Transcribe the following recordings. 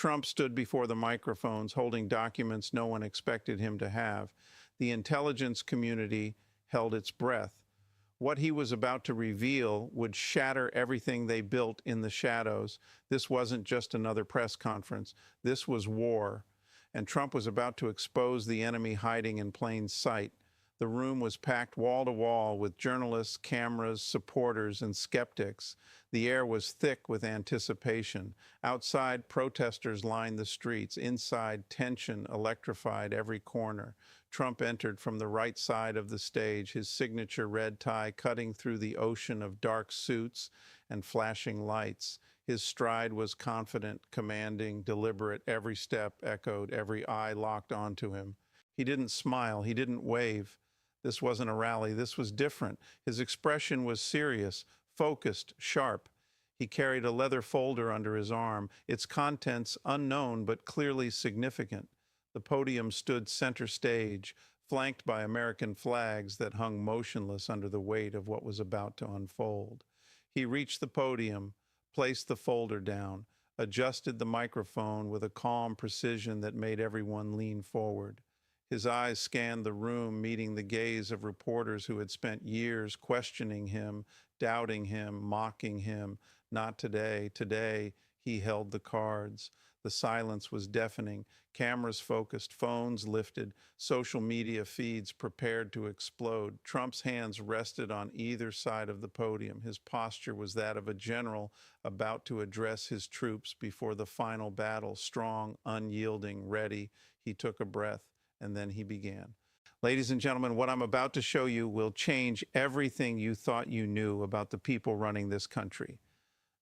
Trump stood before the microphones holding documents no one expected him to have. The intelligence community held its breath. What he was about to reveal would shatter everything they built in the shadows. This wasn't just another press conference. This was war. And Trump was about to expose the enemy hiding in plain sight. The room was packed wall to wall with journalists, cameras, supporters, and skeptics. The air was thick with anticipation. Outside, protesters lined the streets. Inside, tension electrified every corner. Trump entered from the right side of the stage, his signature red tie cutting through the ocean of dark suits and flashing lights. His stride was confident, commanding, deliberate. Every step echoed, every eye locked onto him. He didn't smile, he didn't wave. This wasn't a rally, this was different. His expression was serious, focused, sharp. He carried a leather folder under his arm, its contents unknown but clearly significant. The podium stood center stage, flanked by American flags that hung motionless under the weight of what was about to unfold. He reached the podium, placed the folder down, adjusted the microphone with a calm precision that made everyone lean forward. His eyes scanned the room, meeting the gaze of reporters who had spent years questioning him, doubting him, mocking him. Not today. Today, he held the cards. The silence was deafening. Cameras focused, phones lifted, social media feeds prepared to explode. Trump's hands rested on either side of the podium. His posture was that of a general about to address his troops before the final battle, strong, unyielding, ready. He took a breath. And then he began. Ladies and gentlemen, what I'm about to show you will change everything you thought you knew about the people running this country.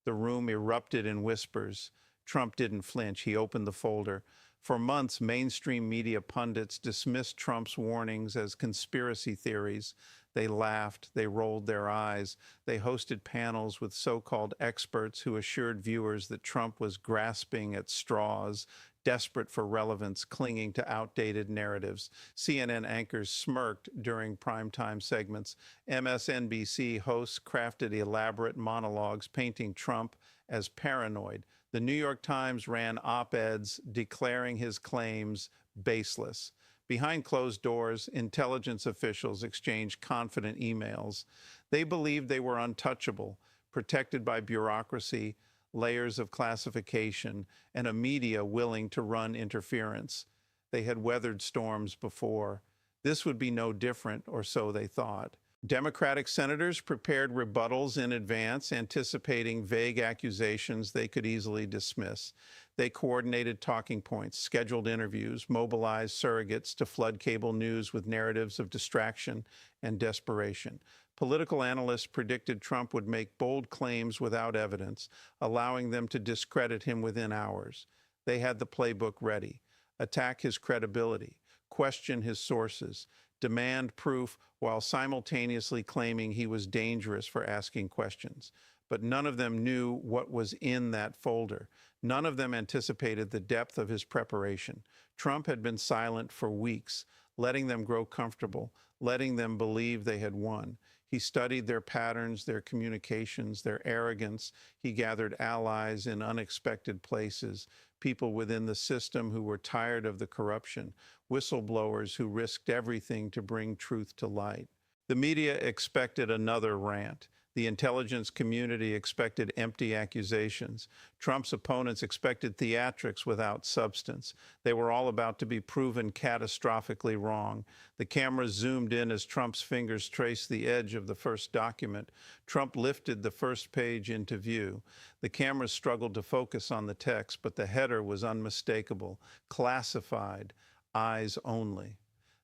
The room erupted in whispers. Trump didn't flinch. He opened the folder. For months, mainstream media pundits dismissed Trump's warnings as conspiracy theories. They laughed. They rolled their eyes. They hosted panels with so-called experts who assured viewers that Trump was grasping at straws, desperate for relevance, clinging to outdated narratives. CNN anchors smirked during primetime segments. MSNBC hosts crafted elaborate monologues painting Trump as paranoid. The New York Times ran op-eds declaring his claims baseless. Behind closed doors, intelligence officials exchanged confident emails. They believed they were untouchable, protected by bureaucracy, layers of classification, and a media willing to run interference. They had weathered storms before. This would be no different, or so they thought. Democratic senators prepared rebuttals in advance, anticipating vague accusations they could easily dismiss. They coordinated talking points, scheduled interviews, mobilized surrogates to flood cable news with narratives of distraction and desperation. Political analysts predicted Trump would make bold claims without evidence, allowing them to discredit him within hours. They had the playbook ready: attack his credibility, question his sources, demand proof while simultaneously claiming he was dangerous for asking questions. But none of them knew what was in that folder. None of them anticipated the depth of his preparation. Trump had been silent for weeks, letting them grow comfortable, letting them believe they had won. He studied their patterns, their communications, their arrogance. He gathered allies in unexpected places, people within the system who were tired of the corruption, whistleblowers who risked everything to bring truth to light. The media expected another rant. The intelligence community expected empty accusations. Trump's opponents expected theatrics without substance. They were all about to be proven catastrophically wrong. The cameras zoomed in as Trump's fingers traced the edge of the first document. Trump lifted the first page into view. The cameras struggled to focus on the text, but the header was unmistakable: classified, eyes only.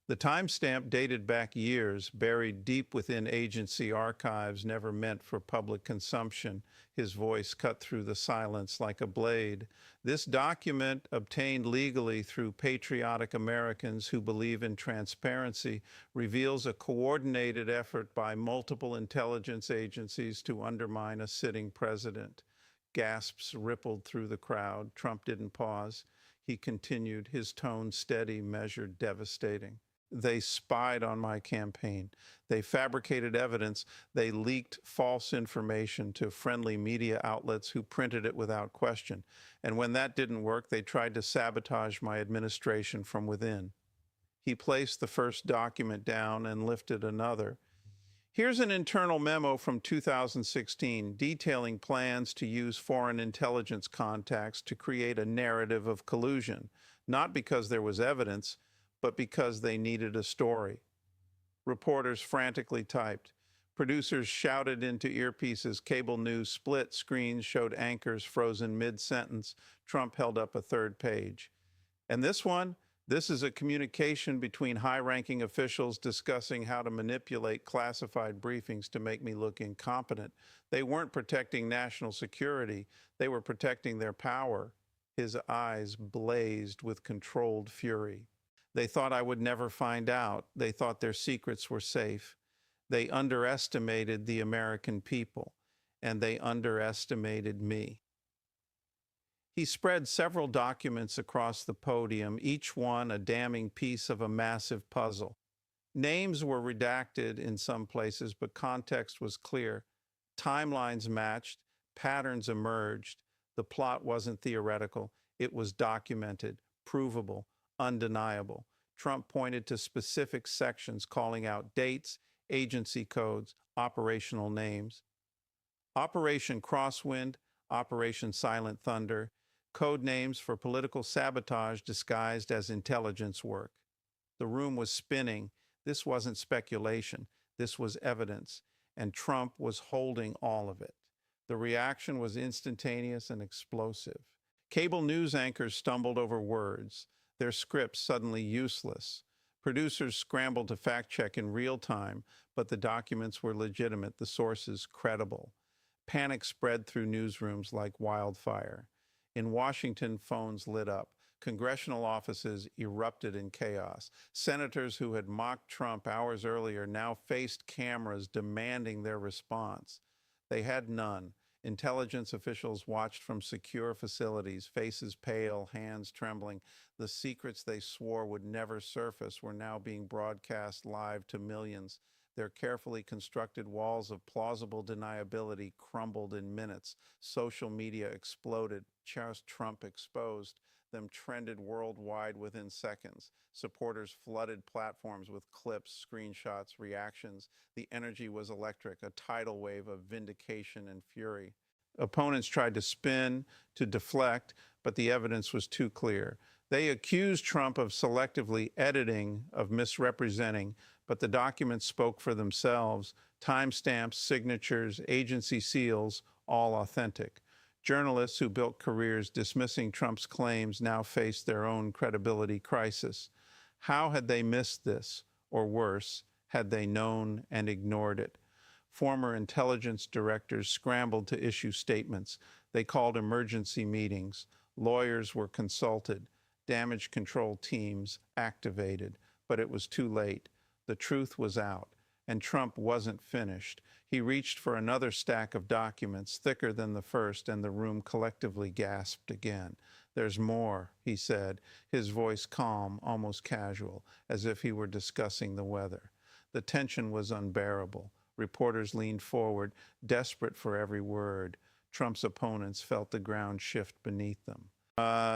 The timestamp dated back years, buried deep within agency archives, never meant for public consumption. His voice cut through the silence like a blade. This document, obtained legally through patriotic Americans who believe in transparency, reveals a coordinated effort by multiple intelligence agencies to undermine a sitting president. Gasps rippled through the crowd. Trump didn't pause. He continued, his tone steady, measured, devastating. They spied on my campaign. They fabricated evidence. They leaked false information to friendly media outlets who printed it without question. And when that didn't work, they tried to sabotage my administration from within. He placed the first document down and lifted another. Here's an internal memo from 2016 detailing plans to use foreign intelligence contacts to create a narrative of collusion, not because there was evidence, but because they needed a story. Reporters frantically typed. Producers shouted into earpieces. Cable news split screens showed anchors frozen mid-sentence. Trump held up a third page. And this is a communication between high-ranking officials discussing how to manipulate classified briefings to make me look incompetent. They weren't protecting national security. They were protecting their power. His eyes blazed with controlled fury. They thought I would never find out. They thought their secrets were safe. They underestimated the American people, and they underestimated me. He spread several documents across the podium, each one a damning piece of a massive puzzle. Names were redacted in some places, but context was clear. Timelines matched, patterns emerged. The plot wasn't theoretical. It was documented, provable, undeniable. Trump pointed to specific sections calling out dates, agency codes, operational names. Operation Crosswind, Operation Silent Thunder, code names for political sabotage disguised as intelligence work. The room was spinning. This wasn't speculation. This was evidence, and Trump was holding all of it. The reaction was instantaneous and explosive. Cable news anchors stumbled over words, their scripts suddenly useless. Producers scrambled to fact-check in real time, but the documents were legitimate, the sources credible. Panic spread through newsrooms like wildfire. In Washington, phones lit up. Congressional offices erupted in chaos. Senators who had mocked Trump hours earlier now faced cameras demanding their response. They had none. Intelligence officials watched from secure facilities, faces pale, hands trembling. The secrets they swore would never surface were now being broadcast live to millions. Their carefully constructed walls of plausible deniability crumbled in minutes. Social media exploded. Just Trump exposed. Them trended worldwide within seconds. Supporters flooded platforms with clips, screenshots, reactions. The energy was electric, a tidal wave of vindication and fury. Opponents tried to spin, to deflect, but the evidence was too clear. They accused Trump of selectively editing, of misrepresenting, but the documents spoke for themselves. Timestamps, signatures, agency seals, all authentic. Journalists who built careers dismissing Trump's claims now faced their own credibility crisis. How had they missed this? Or worse, had they known and ignored it? Former intelligence directors scrambled to issue statements. They called emergency meetings. Lawyers were consulted. Damage control teams activated. But it was too late. The truth was out, and Trump wasn't finished. He reached for another stack of documents, thicker than the first, and the room collectively gasped again. "There's more," he said, his voice calm, almost casual, as if he were discussing the weather. The tension was unbearable. Reporters leaned forward, desperate for every word. Trump's opponents felt the ground shift beneath them.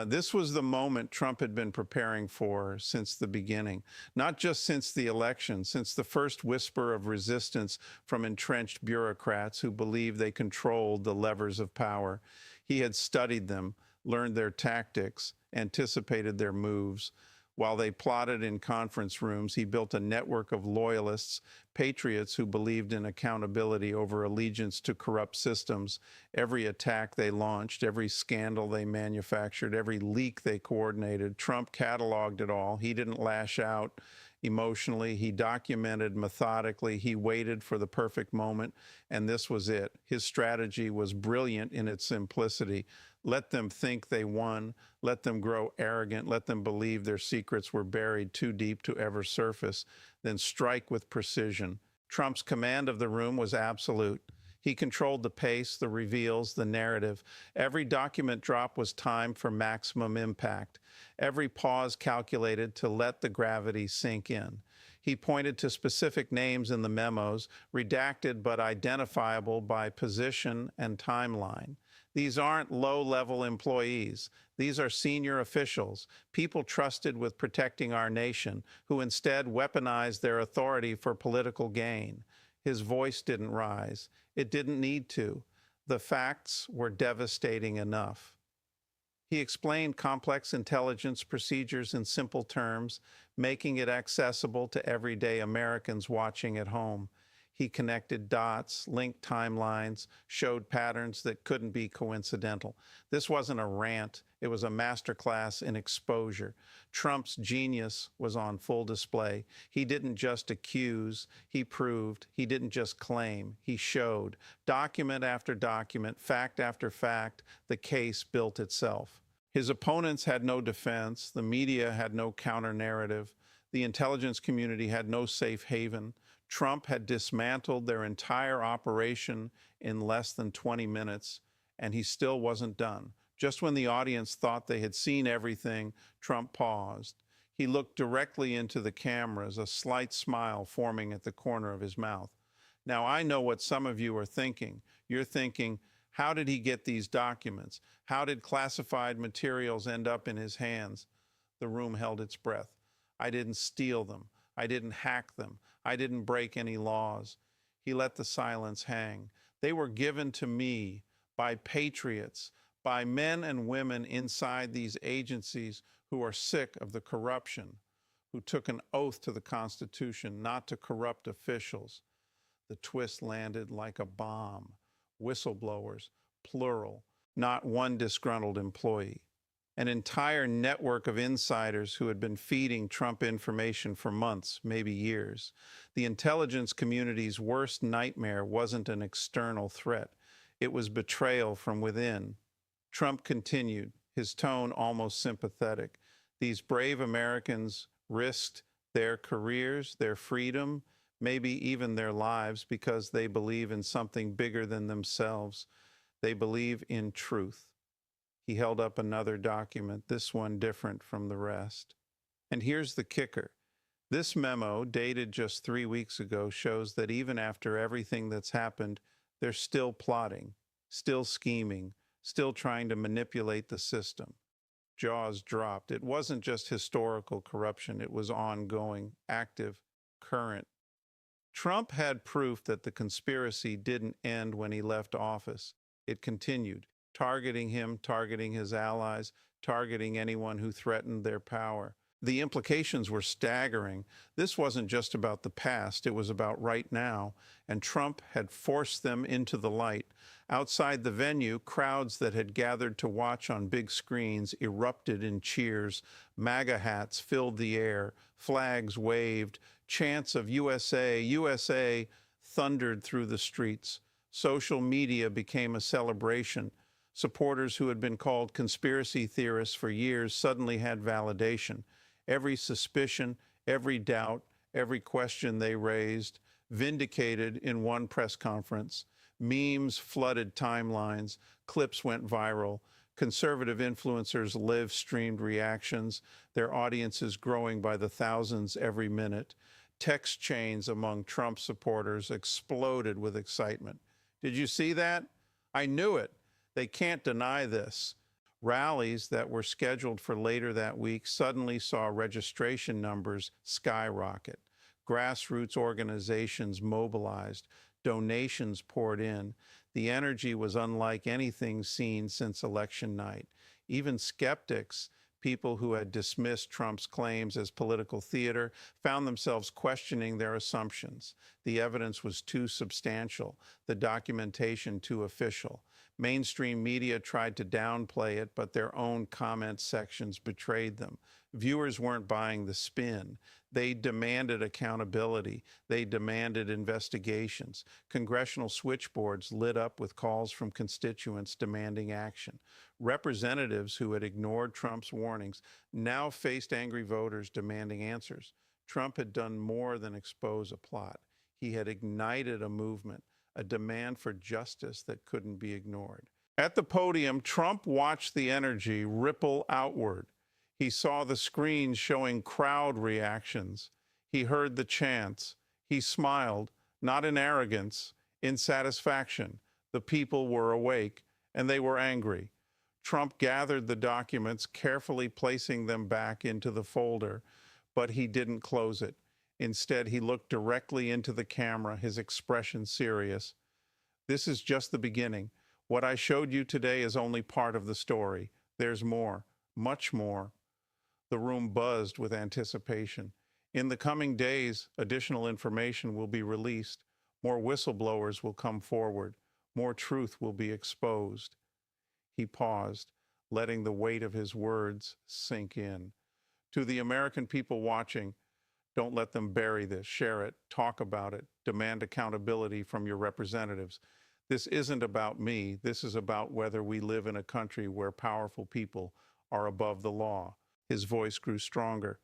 This was the moment Trump had been preparing for since the beginning, not just since the election, since the first whisper of resistance from entrenched bureaucrats who believed they controlled the levers of power. He had studied them, learned their tactics, anticipated their moves. While they plotted in conference rooms, he built a network of loyalists, patriots who believed in accountability over allegiance to corrupt systems. Every attack they launched, every scandal they manufactured, every leak they coordinated, Trump cataloged it all. He didn't lash out emotionally. He documented methodically. He waited for the perfect moment, and this was it. His strategy was brilliant in its simplicity. Let them think they won. Let them grow arrogant. Let them believe their secrets were buried too deep to ever surface. Then strike with precision. Trump's command of the room was absolute. He controlled the pace, the reveals, the narrative. Every document drop was timed for maximum impact. Every pause calculated to let the gravity sink in. He pointed to specific names in the memos, redacted but identifiable by position and timeline. These aren't low-level employees. These are senior officials, people trusted with protecting our nation, who instead weaponized their authority for political gain. His voice didn't rise. It didn't need to. The facts were devastating enough. He explained complex intelligence procedures in simple terms, making it accessible to everyday Americans watching at home. He connected dots, linked timelines, showed patterns that couldn't be coincidental. This wasn't a rant. It was a masterclass in exposure. Trump's genius was on full display. He didn't just accuse, he proved. He didn't just claim, he showed. Document after document, fact after fact, the case built itself. His opponents had no defense. The media had no counter-narrative. The intelligence community had no safe haven. Trump had dismantled their entire operation in less than 20 minutes, and he still wasn't done. Just when the audience thought they had seen everything, Trump paused. He looked directly into the cameras, a slight smile forming at the corner of his mouth. Now, I know what some of you are thinking. You're thinking, how did he get these documents? How did classified materials end up in his hands? The room held its breath. I didn't steal them. I didn't hack them. I didn't break any laws. He let the silence hang. They were given to me by patriots, by men and women inside these agencies who are sick of the corruption, who took an oath to the Constitution not to corrupt officials. The twist landed like a bomb. Whistleblowers, plural, not one disgruntled employee. An entire network of insiders who had been feeding Trump information for months, maybe years. The intelligence community's worst nightmare wasn't an external threat. It was betrayal from within. Trump continued, his tone almost sympathetic. These brave Americans risked their careers, their freedom, maybe even their lives because they believe in something bigger than themselves. They believe in truth. He held up another document, this one different from the rest. And here's the kicker. This memo, dated just 3 weeks ago, shows that even after everything that's happened, they're still plotting, still scheming, still trying to manipulate the system. Jaws dropped. It wasn't just historical corruption. It was ongoing, active, current. Trump had proof that the conspiracy didn't end when he left office. It continued, targeting him, targeting his allies, targeting anyone who threatened their power. The implications were staggering. This wasn't just about the past, it was about right now, and Trump had forced them into the light. Outside the venue, crowds that had gathered to watch on big screens erupted in cheers. MAGA hats filled the air, flags waved, chants of USA, USA thundered through the streets. Social media became a celebration. Supporters who had been called conspiracy theorists for years suddenly had validation. Every suspicion, every doubt, every question they raised, vindicated in one press conference. Memes flooded timelines, clips went viral, conservative influencers live-streamed reactions, their audiences growing by the thousands every minute. Text chains among Trump supporters exploded with excitement. Did you see that? I knew it. They can't deny this. Rallies that were scheduled for later that week suddenly saw registration numbers skyrocket. Grassroots organizations mobilized. Donations poured in. The energy was unlike anything seen since election night. Even skeptics, people who had dismissed Trump's claims as political theater, found themselves questioning their assumptions. The evidence was too substantial, the documentation too official. Mainstream media tried to downplay it, but their own comment sections betrayed them. Viewers weren't buying the spin. They demanded accountability. They demanded investigations. Congressional switchboards lit up with calls from constituents demanding action. Representatives who had ignored Trump's warnings now faced angry voters demanding answers. Trump had done more than expose a plot. He had ignited a movement, a demand for justice that couldn't be ignored. At the podium, Trump watched the energy ripple outward. He saw the screens showing crowd reactions. He heard the chants. He smiled, not in arrogance, in satisfaction. The people were awake, and they were angry. Trump gathered the documents, carefully placing them back into the folder, but he didn't close it. Instead, he looked directly into the camera, his expression serious. This is just the beginning. What I showed you today is only part of the story. There's more, much more. The room buzzed with anticipation. In the coming days, additional information will be released. More whistleblowers will come forward. More truth will be exposed. He paused, letting the weight of his words sink in. To the American people watching, don't let them bury this. Share it, talk about it, demand accountability from your representatives. This isn't about me. This is about whether we live in a country where powerful people are above the law. His voice grew stronger.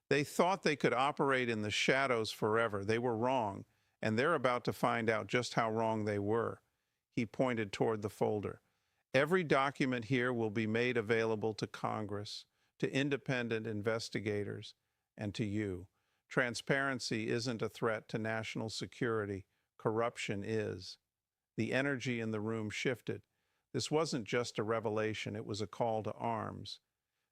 They thought they could operate in the shadows forever. They were wrong, and they're about to find out just how wrong they were. He pointed toward the folder. Every document here will be made available to Congress, to independent investigators, and to you. Transparency isn't a threat to national security. Corruption is. The energy in the room shifted. This wasn't just a revelation, it was a call to arms.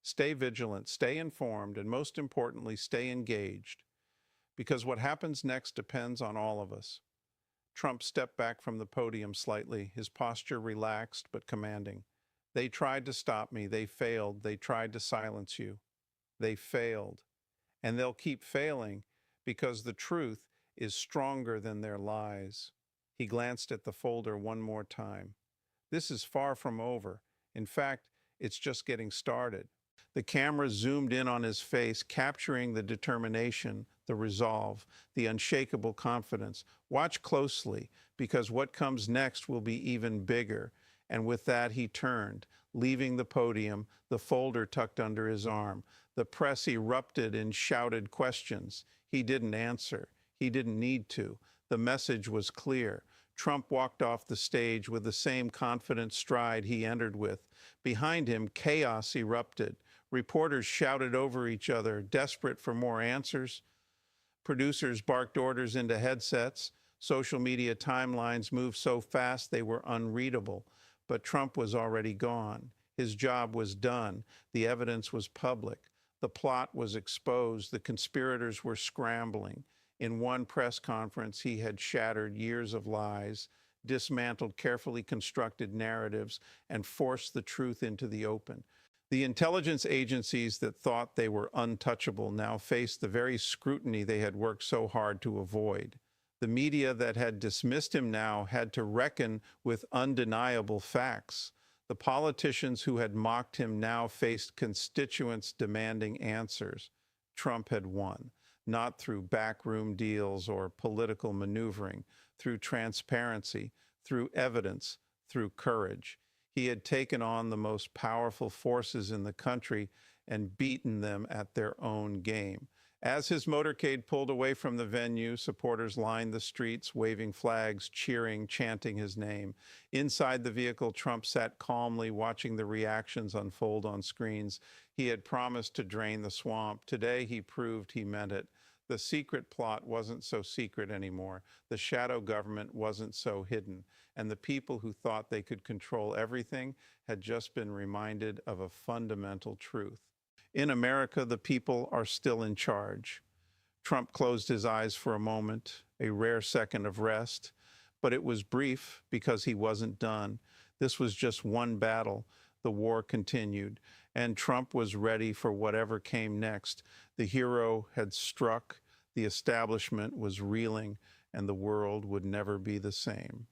Stay vigilant, stay informed, and most importantly, stay engaged. Because what happens next depends on all of us. Trump stepped back from the podium slightly, his posture relaxed but commanding. They tried to stop me. They failed. They tried to silence you. They failed. And they'll keep failing because the truth is stronger than their lies. He glanced at the folder one more time. This is far from over. In fact, it's just getting started. The camera zoomed in on his face, capturing the determination, the resolve, the unshakable confidence. Watch closely, because what comes next will be even bigger. And with that, he turned, leaving the podium, the folder tucked under his arm. The press erupted in shouted questions. He didn't answer. He didn't need to. The message was clear. Trump walked off the stage with the same confident stride he entered with. Behind him, chaos erupted. Reporters shouted over each other, desperate for more answers. Producers barked orders into headsets. Social media timelines moved so fast they were unreadable. But Trump was already gone. His job was done. The evidence was public. The plot was exposed. The conspirators were scrambling. In one press conference, he had shattered years of lies, dismantled carefully constructed narratives, and forced the truth into the open. The intelligence agencies that thought they were untouchable now faced the very scrutiny they had worked so hard to avoid. The media that had dismissed him now had to reckon with undeniable facts. The politicians who had mocked him now faced constituents demanding answers. Trump had won, not through backroom deals or political maneuvering, through transparency, through evidence, through courage. He had taken on the most powerful forces in the country and beaten them at their own game. As his motorcade pulled away from the venue, supporters lined the streets, waving flags, cheering, chanting his name. Inside the vehicle, Trump sat calmly, watching the reactions unfold on screens. He had promised to drain the swamp. Today, he proved he meant it. The secret plot wasn't so secret anymore. The shadow government wasn't so hidden. And the people who thought they could control everything had just been reminded of a fundamental truth. In America, the people are still in charge. Trump closed his eyes for a moment, a rare second of rest, but it was brief because he wasn't done. This was just one battle. The war continued, and Trump was ready for whatever came next. The hero had struck, the establishment was reeling, and the world would never be the same.